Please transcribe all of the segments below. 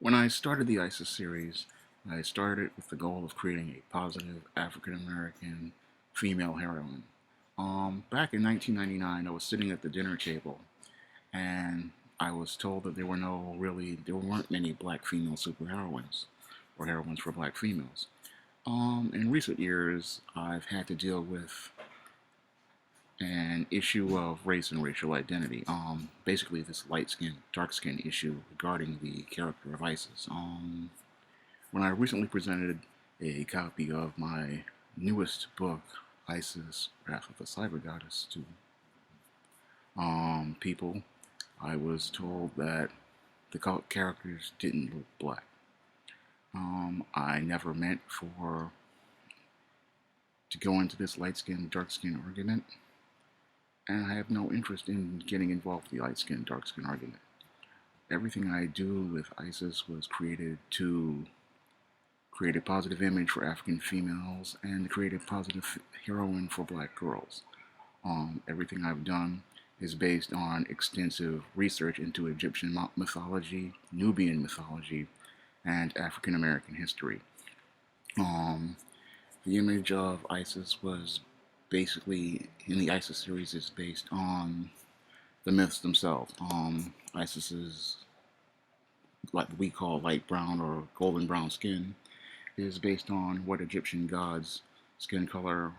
When I started the ISIS series, I started with the goal of creating a positive African American female heroine. Back in 1999, I was sitting at the dinner table, and I was told that there weren't many black female superheroines or heroines for black females. In recent years, I've had to deal with an issue of race and racial identity. Basically, this light skin, dark skin issue regarding the character of Isis. When I recently presented a copy of my newest book, Isis, Wrath of the Cyber Goddess, to people, I was told that the characters didn't look black. I never meant to go into this light skin, dark skin argument, and I have no interest in getting involved in the light skin, dark skin argument. Everything I do with Isis was created to create a positive image for African females and create a positive heroine for black girls. Everything I've done is based on extensive research into Egyptian mythology, Nubian mythology, and African American history. The image of Isis was basically, in the Isis series, is based on the myths themselves. Isis's, what we call light brown or golden brown skin, is based on what Egyptian gods' skin color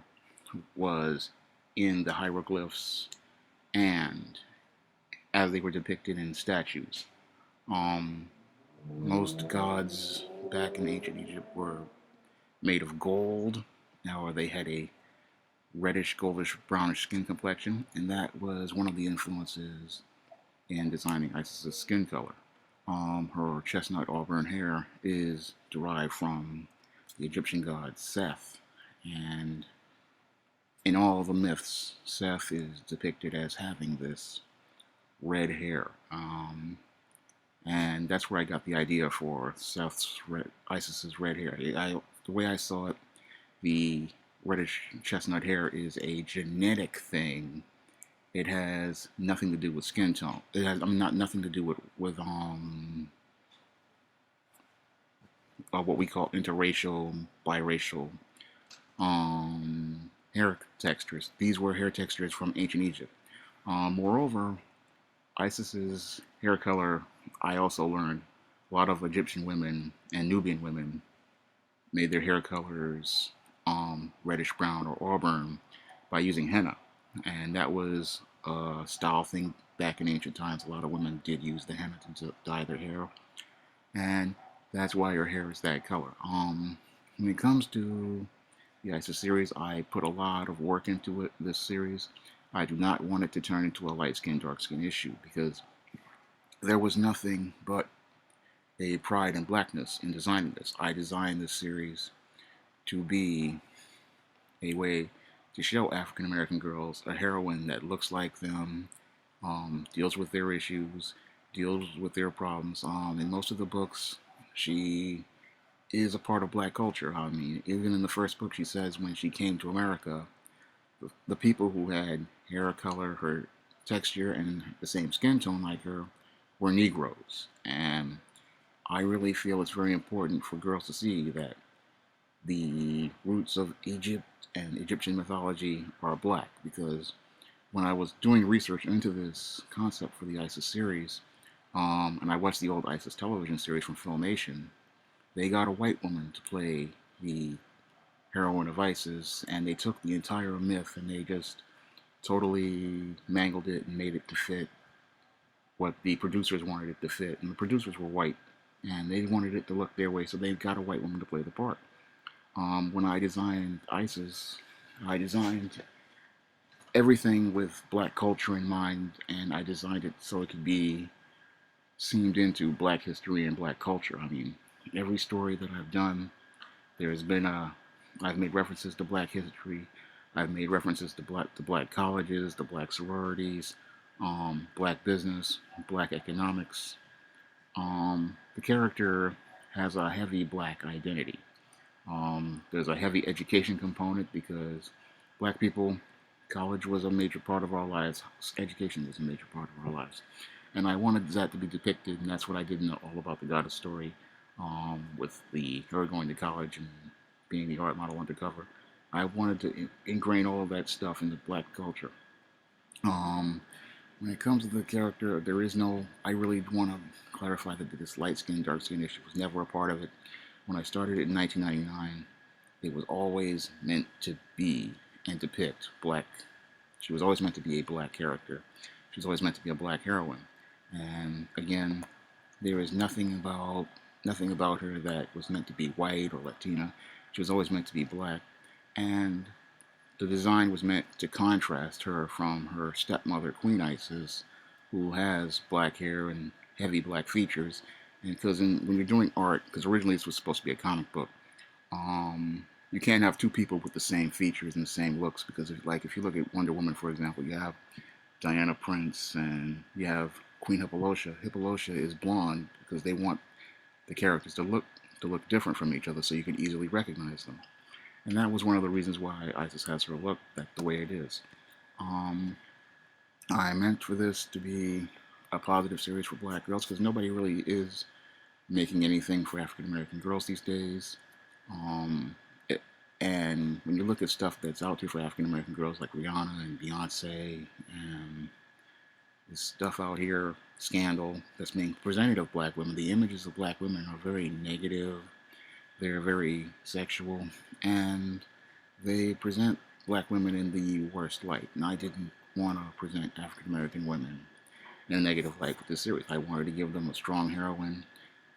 was in the hieroglyphs and as they were depicted in statues. Most gods back in ancient Egypt were made of gold, or they had a reddish, goldish, brownish skin complexion, and that was one of the influences in designing Isis's skin color. Her chestnut auburn hair is derived from the Egyptian god Seth, and in all the myths, Seth is depicted as having this red hair, and that's where I got the idea for Isis's red hair. The way I saw it, the reddish chestnut hair is a genetic thing. It has nothing to do with skin tone. It has, nothing to do with what we call interracial, biracial hair textures. These were hair textures from ancient Egypt. Moreover, Isis's hair color, I also learned a lot of Egyptian women and Nubian women made their hair colors reddish brown or auburn by using henna, and that was a style thing back in ancient times. A lot of women did use the henna to dye their hair, and that's why her hair is that color. When it comes to the Isis series, I put a lot of work into it. This series, I do not want it to turn into a light skin, dark skin issue, because there was nothing but a pride in blackness in designing this. I designed this series to be a way to show African American girls a heroine that looks like them, deals with their issues, deals with their problems. In most of the books, she is a part of black culture. I mean, even in the first book, she says when she came to America, the people who had hair color, her texture, and the same skin tone like her were Negroes. And I really feel it's very important for girls to see that the roots of Egypt and Egyptian mythology are black, because when I was doing research into this concept for the Isis series, and I watched the old Isis television series from Filmation, they got a white woman to play the heroine of Isis, and they took the entire myth and they just totally mangled it and made it to fit what the producers wanted it to fit. And the producers were white, and they wanted it to look their way, so they got a white woman to play the part. When I designed Isis, I designed everything with black culture in mind, and I designed it so it could be seamed into black history and black culture. I mean, every story that I've done, I've made references to black history. I've made references to black colleges, to black sororities, black business, black economics. The character has a heavy black identity. There's a heavy education component because black people, college was a major part of our lives. Education was a major part of our lives. And I wanted that to be depicted, and that's what I did in All About the Goddess story, with her going to college and being the art model undercover. I wanted to ingrain all of that stuff into black culture. Um, when it comes to the character, there is no. I really want to clarify that this light skin, dark skin issue was never a part of it. When I started it in 1999, it was always meant to be and depict black. She was always meant to be a black character. She was always meant to be a black heroine. And again, there is nothing about her that was meant to be white or Latina. She was always meant to be black. And the design was meant to contrast her from her stepmother, Queen Isis, who has black hair and heavy black features. And because when you're doing art, because originally this was supposed to be a comic book, you can't have two people with the same features and the same looks, because if you look at Wonder Woman, for example, you have Diana Prince and you have Queen Hippolyta. Hippolyta is blonde because they want the characters to look different from each other so you can easily recognize them. And that was one of the reasons why Isis has her look the way it is. Um, I meant for this to be a positive series for black girls because nobody really is making anything for African American girls these days. Um, it, and when you look at stuff that's out there for African American girls like Rihanna and Beyonce and this stuff out here, Scandal, that's being presented of black women, the images of black women are very negative. They're very sexual, and they present black women in the worst light. And I didn't want to present African American women in a negative light with this series. I wanted to give them a strong heroine,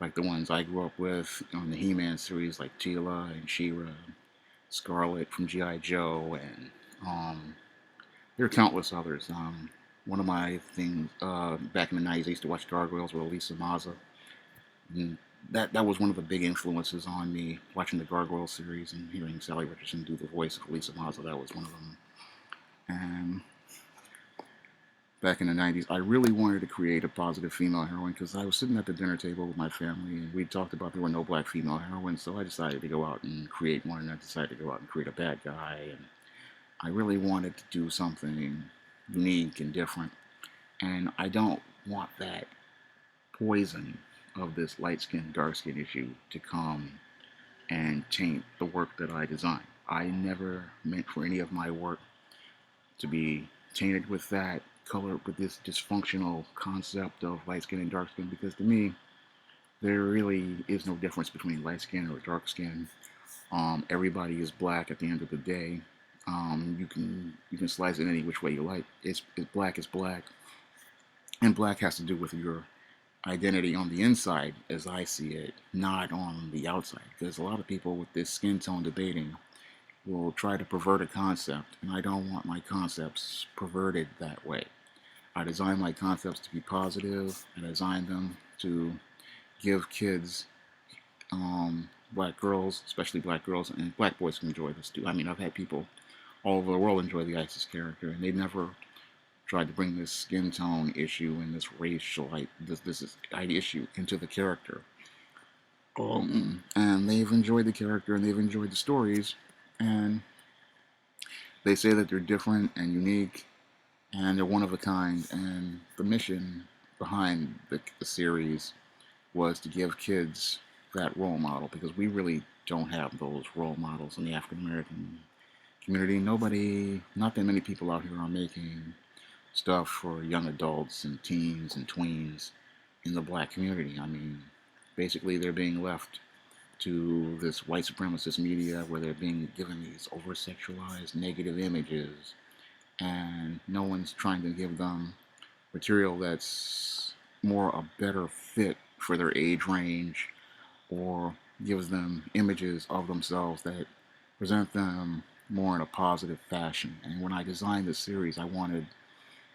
like the ones I grew up with on the He-Man series, like Teela and She-Ra, Scarlet from G.I. Joe, and there are countless others. One of my things back in the 90s, I used to watch Gargoyles with Elisa Maza. And that was one of the big influences on me, watching the Gargoyle series and hearing Sally Richardson do the voice of Lisa Maza. That was one of them. And back in the 90s, I really wanted to create a positive female heroine because I was sitting at the dinner table with my family and we talked about there were no black female heroines, so I decided to go out and create one, and I decided to go out and create a bad guy. And I really wanted to do something unique and different, and I don't want that poison of this light skin, dark skin issue to come and taint the work that I design. I never meant for any of my work to be tainted with that color, with this dysfunctional concept of light skin and dark skin, because to me, there really is no difference between light skin or dark skin. Everybody is black at the end of the day. You can slice it any which way you like. It's black is black, and black has to do with your identity on the inside, as I see it, not on the outside. Because a lot of people with this skin tone debating will try to pervert a concept, and I don't want my concepts perverted that way. I design my concepts to be positive, and I design them to give kids, black girls, especially black girls, and black boys can enjoy this too. I mean, I've had people all over the world enjoy the Isis character, and they never tried to bring this skin tone issue and this racial issue into the character. And they've enjoyed the character and they've enjoyed the stories, and they say that they're different and unique and they're one of a kind. And the mission behind the series was to give kids that role model, because we really don't have those role models in the African American community. Not that many people out here are making stuff for young adults and teens and tweens in the black community. I mean, basically they're being left to this white supremacist media where they're being given these over-sexualized negative images, and no one's trying to give them material that's more a better fit for their age range, or gives them images of themselves that present them more in a positive fashion. And when I designed this series, I wanted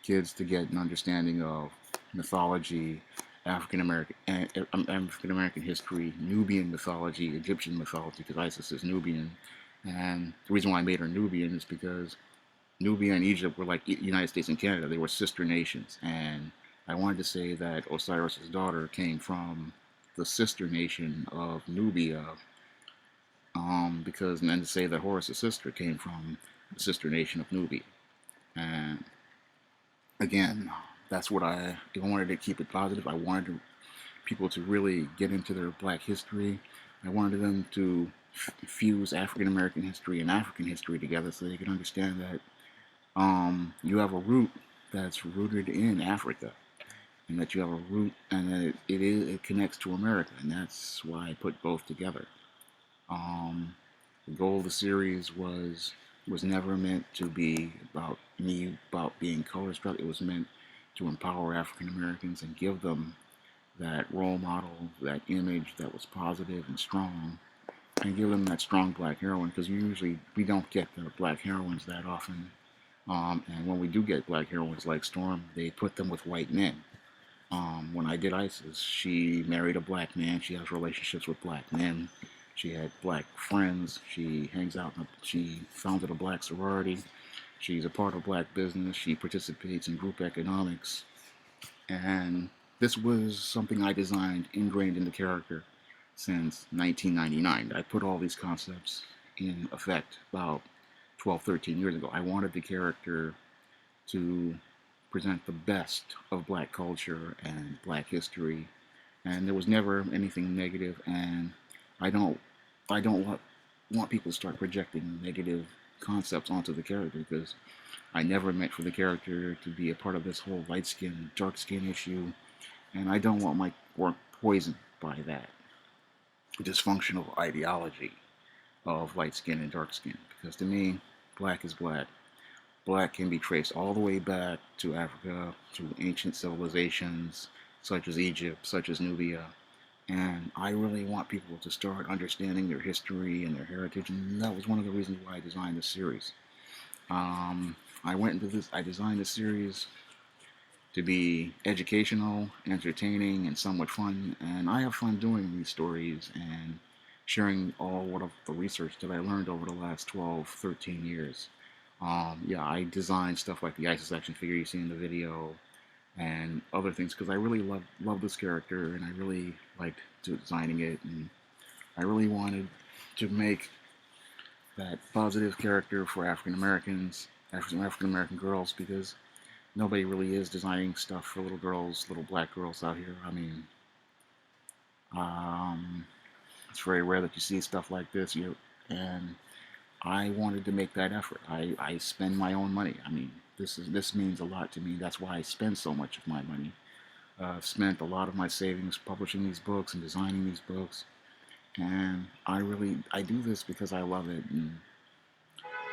kids to get an understanding of mythology, African American history, Nubian mythology, Egyptian mythology, because Isis is Nubian. And the reason why I made her Nubian is because Nubia and Egypt were like the United States and Canada. They were sister nations. And I wanted to say that Osiris's daughter came from the sister nation of Nubia, and then to say that Horus's sister came from the sister nation of Nubia. And again, that's what I wanted to keep it positive. I wanted people to really get into their Black history. I wanted them to fuse African American history and African history together so they could understand that you have a root that's rooted in Africa, and that you have a root, and that it connects to America, and that's why I put both together. Um, the goal of the series was never meant to be about me about being color struck. It was meant to empower African Americans and give them that role model, that image that was positive and strong, and give them that strong Black heroine, because we don't get the Black heroines that often. And when we do get Black heroines like Storm, they put them with white men. When I did ISIS, she married a Black man. She has relationships with Black men. She had Black friends. She hangs out. She founded a Black sorority. She's a part of Black business. She participates in group economics. And this was something I designed ingrained in the character since 1999. I put all these concepts in effect about 12, 13 years ago. I wanted the character to present the best of Black culture and Black history, and there was never anything negative. And I don't want people to start projecting negative concepts onto the character, because I never meant for the character to be a part of this whole light skin, dark skin issue, and I don't want my work poisoned by that dysfunctional ideology of light skin and dark skin. Because to me, Black is Black. Black can be traced all the way back to Africa, to ancient civilizations such as Egypt, such as Nubia. And I really want people to start understanding their history and their heritage, and that was one of the reasons why I designed this series. I designed this series to be educational, entertaining, and somewhat fun, and I have fun doing these stories and sharing all of the research that I learned over the last 12, 13 years. Yeah, I designed stuff like the ISIS action figure you see in the video and other things because I really love this character, and I really liked designing it, and I really wanted to make that positive character for African Americans, African American girls, because nobody really is designing stuff for little girls, little Black girls out here. I mean, um, it's very rare that you see stuff like this. And I wanted to make that effort. I spend my own money. I mean, this means a lot to me. That's why I spend so much of my money. I've spent a lot of my savings publishing these books and designing these books, and I do this because I love it, and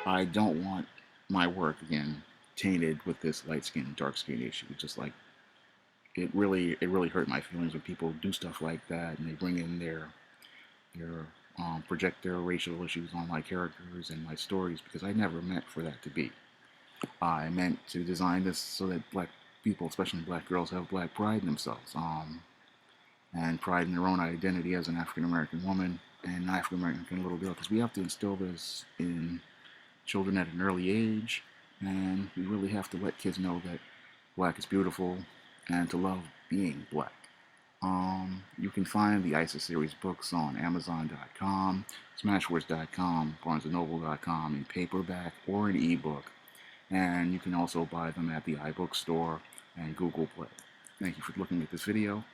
I don't want my work again tainted with this light skin, dark skin issue. Just like it really hurt my feelings when people do stuff like that and they bring in their project their racial issues on my characters and my stories, because I never meant for that to be. I meant to design this so that Black people, especially Black girls, have Black pride in themselves, and pride in their own identity as an African American woman and an African American little girl, because we have to instill this in children at an early age, and we really have to let kids know that Black is beautiful and to love being Black. You can find the ISIS series books on Amazon.com, Smashwords.com, BarnesandNoble.com in paperback or an ebook, and you can also buy them at the iBookstore and Google Play. Thank you for looking at this video.